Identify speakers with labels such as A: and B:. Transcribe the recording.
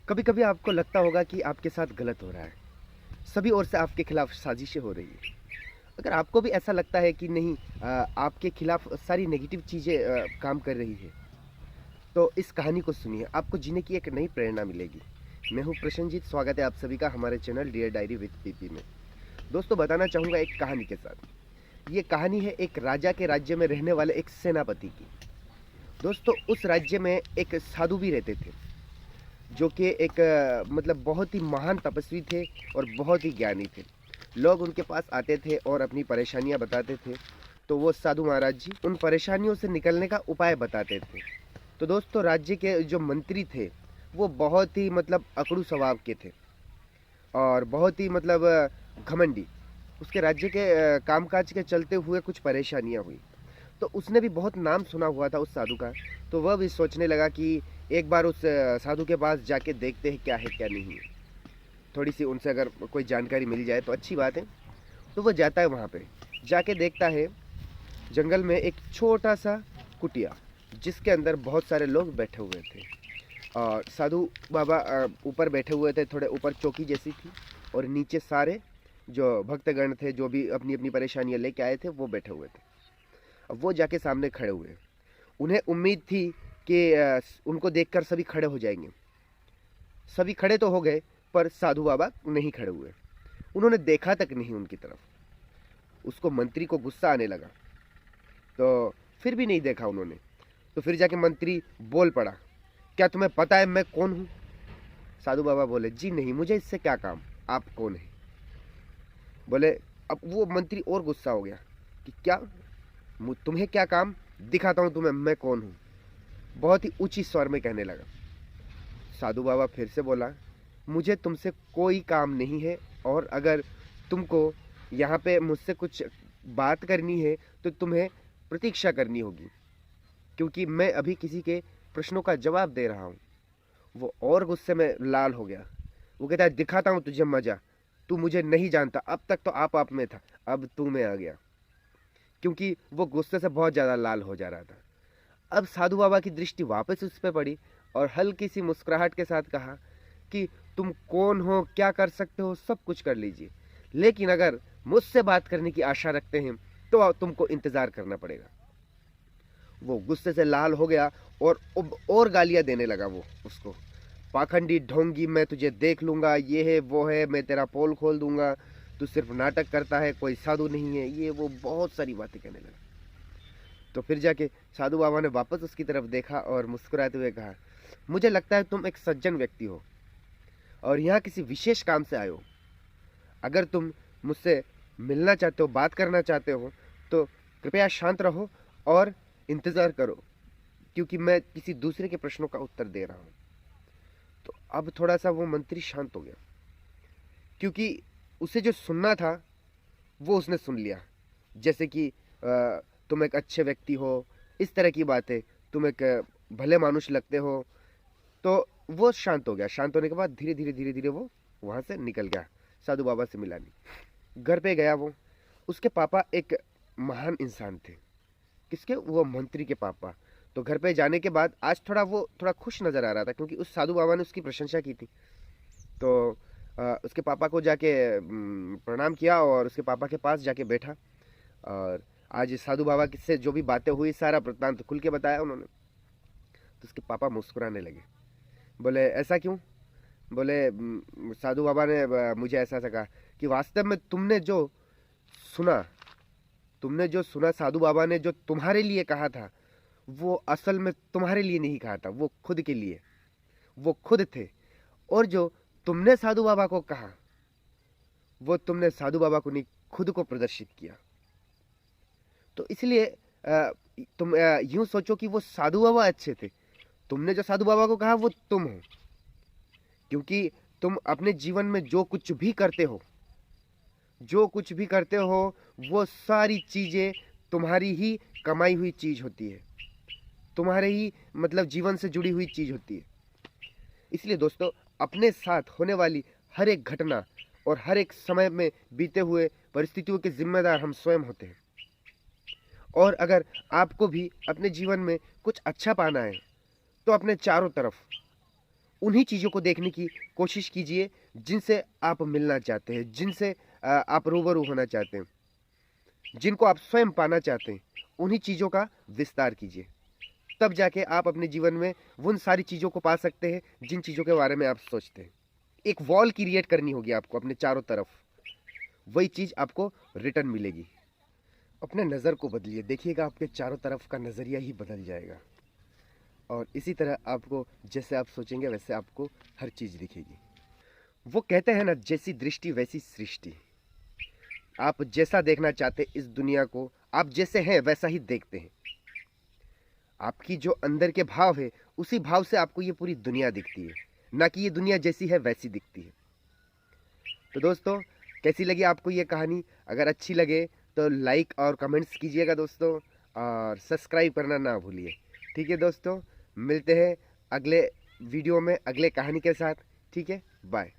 A: कभी कभी आपको लगता होगा कि आपके साथ गलत हो रहा है, सभी ओर से आपके खिलाफ साजिशें हो रही है। अगर आपको भी ऐसा लगता है कि नहीं, आपके खिलाफ सारी नेगेटिव चीज़ें काम कर रही है, तो इस कहानी को सुनिए, आपको जीने की एक नई प्रेरणा मिलेगी। मैं हूं प्रसन्नजीत, स्वागत है आप सभी का हमारे channel dear diary with PP में। दोस्तों, बताना चाहूँगा एक कहानी के साथ। ये कहानी है एक राजा के राज्य में रहने वाले एक सेनापति की। दोस्तों, उस राज्य में एक साधु भी रहते थे, जो कि एक मतलब बहुत ही महान तपस्वी थे और बहुत ही ज्ञानी थे। लोग उनके पास आते थे और अपनी परेशानियां बताते थे, तो वो साधु महाराज जी उन परेशानियों से निकलने का उपाय बताते थे। तो दोस्तों, राज्य के जो मंत्री थे, वो बहुत ही मतलब अकड़ू स्वभाव के थे और बहुत ही मतलब घमंडी। उसके राज्य के कामकाज के चलते हुए कुछ परेशानियां हुई, तो उसने भी बहुत नाम सुना हुआ था उस साधु का। तो वह भी सोचने लगा कि एक बार उस साधु के पास जाके देखते हैं क्या है क्या नहीं है। थोड़ी सी उनसे अगर कोई जानकारी मिल जाए तो अच्छी बात है। तो वह जाता है वहाँ पे, जाके देखता है जंगल में एक छोटा सा कुटिया, जिसके अंदर बहुत सारे लोग बैठे हुए थे। और साधु बाबा ऊपर बैठे हुए थे, थोड़े ऊपर चौकी जैसी थी, और नीचे सारे जो भक्तगण थे, जो भी अपनी अपनी परेशानियां लेके आए थे, वो बैठे हुए थे। अब वो जाके सामने खड़े हुए। उन्हें उम्मीद थी कि उनको देखकर सभी खड़े हो जाएंगे। सभी खड़े तो हो गए, पर साधु बाबा नहीं खड़े हुए। उन्होंने देखा तक नहीं उनकी तरफ। उसको मंत्री को गुस्सा आने लगा, तो फिर भी नहीं देखा उन्होंने। तो फिर जाके मंत्री बोल पड़ा, क्या तुम्हें पता है मैं कौन हूँ? साधु बाबा बोले, जी नहीं, मुझे इससे क्या काम, आप कौन है? बोले, अब वो मंत्री और गुस्सा हो गया कि क्या, तुम्हें क्या काम, दिखाता हूँ तुम्हें मैं कौन हूँ। बहुत ही ऊंची स्वर में कहने लगा। साधु बाबा फिर से बोला, मुझे तुमसे कोई काम नहीं है, और अगर तुमको यहाँ पे मुझसे कुछ बात करनी है तो तुम्हें प्रतीक्षा करनी होगी, क्योंकि मैं अभी किसी के प्रश्नों का जवाब दे रहा हूँ। वो और गुस्से में लाल हो गया। वो कहता है, दिखाता हूँ तुझे मजा, तू मुझे नहीं जानता, अब तक तो आप में था, अब तू में आ गया। क्योंकि वो गुस्से से बहुत ज़्यादा लाल हो जा रहा था। अब साधु बाबा की दृष्टि वापस उस पर पड़ी और हल्की सी मुस्कुराहट के साथ कहा कि तुम कौन हो, क्या कर सकते हो, सब कुछ कर लीजिए, लेकिन अगर मुझसे बात करने की आशा रखते हैं तो तुमको इंतजार करना पड़ेगा। वो गुस्से से लाल हो गया और गालियां देने लगा वो उसको। पाखंडी ढोंगी, मैं तुझे देख लूंगा, ये है वो है, मैं तेरा पोल खोल दूंगा, तू सिर्फ नाटक करता है, कोई साधु नहीं है, ये वो बहुत सारी बातें कहने लगा। तो फिर जाके साधु बाबा ने वापस उसकी तरफ देखा और मुस्कुराते हुए कहा, मुझे लगता है तुम एक सज्जन व्यक्ति हो और यहाँ किसी विशेष काम से आए हो। अगर तुम मुझसे मिलना चाहते हो, बात करना चाहते हो, तो कृपया शांत रहो और इंतज़ार करो, क्योंकि मैं किसी दूसरे के प्रश्नों का उत्तर दे रहा हूँ। तो अब थोड़ा सा वो मंत्री शांत हो गया, क्योंकि उसे जो सुनना था वो उसने सुन लिया। जैसे कि तुम एक अच्छे व्यक्ति हो, इस तरह की बातें, तुम एक भले मानुष लगते हो। तो वो शांत हो गया। शांत होने के बाद धीरे धीरे वो वहाँ से निकल गया, साधु बाबा से मिला नहीं। घर पे गया वो। उसके पापा एक महान इंसान थे। किसके? वो मंत्री के पापा। तो घर पे जाने के बाद आज थोड़ा खुश नज़र आ रहा था, क्योंकि उस साधु बाबा ने उसकी प्रशंसा की थी। तो उसके पापा को जाके प्रणाम किया और उसके पापा के पास जाके बैठा, और आज साधु बाबा से जो भी बातें हुई सारा वृत्तांत खुल के बताया उन्होंने। तो उसके पापा मुस्कुराने लगे। बोले, ऐसा क्यों? बोले, साधु बाबा ने मुझे ऐसा ऐसा कहा कि वास्तव में सुना तुमने जो सुना, साधु बाबा ने जो तुम्हारे लिए कहा था, वो असल में तुम्हारे लिए नहीं कहा था, वो खुद के लिए, वो खुद थे। और जो तुमने साधु बाबा को कहा, वो तुमने साधु बाबा को नहीं, खुद को प्रदर्शित किया। तो इसलिए तुम यूं सोचो कि वो साधु बाबा अच्छे थे। तुमने जो साधु बाबा को कहा वो तुम हो, क्योंकि तुम अपने जीवन में जो कुछ भी करते हो, वो सारी चीज़ें तुम्हारी ही कमाई हुई चीज़ होती है, तुम्हारे ही मतलब जीवन से जुड़ी हुई चीज़ होती है। इसलिए दोस्तों, अपने साथ होने वाली हर एक घटना और हर एक समय में बीते हुए परिस्थितियों के जिम्मेदार हम स्वयं होते हैं। और अगर आपको भी अपने जीवन में कुछ अच्छा पाना है, तो अपने चारों तरफ उन्हीं चीज़ों को देखने की कोशिश कीजिए जिनसे आप मिलना चाहते हैं, जिनसे आप रूबरू होना चाहते हैं, जिनको आप स्वयं पाना चाहते हैं। उन्हीं चीज़ों का विस्तार कीजिए। तब जाके आप अपने जीवन में उन सारी चीज़ों को पा सकते हैं जिन चीज़ों के बारे में आप सोचते हैं। एक वॉल क्रिएट करनी होगी आपको अपने चारों तरफ, वही चीज़ आपको रिटर्न मिलेगी। अपने नज़र को बदलिए, देखिएगा आपके चारों तरफ का नज़रिया ही बदल जाएगा। और इसी तरह आपको जैसे आप सोचेंगे वैसे आपको हर चीज़ दिखेगी। वो कहते हैं ना, जैसी दृष्टि वैसी सृष्टि। आप जैसा देखना चाहते इस दुनिया को, आप जैसे हैं वैसा ही देखते हैं। आपकी जो अंदर के भाव है, उसी भाव से आपको ये पूरी दुनिया दिखती है, ना कि ये दुनिया जैसी है वैसी दिखती है। तो दोस्तों, कैसी लगी आपको ये कहानी? अगर अच्छी लगे तो लाइक और कमेंट्स कीजिएगा दोस्तों, और सब्सक्राइब करना ना भूलिए। ठीक है दोस्तों, मिलते हैं अगले वीडियो में अगले कहानी के साथ। ठीक है, बाय।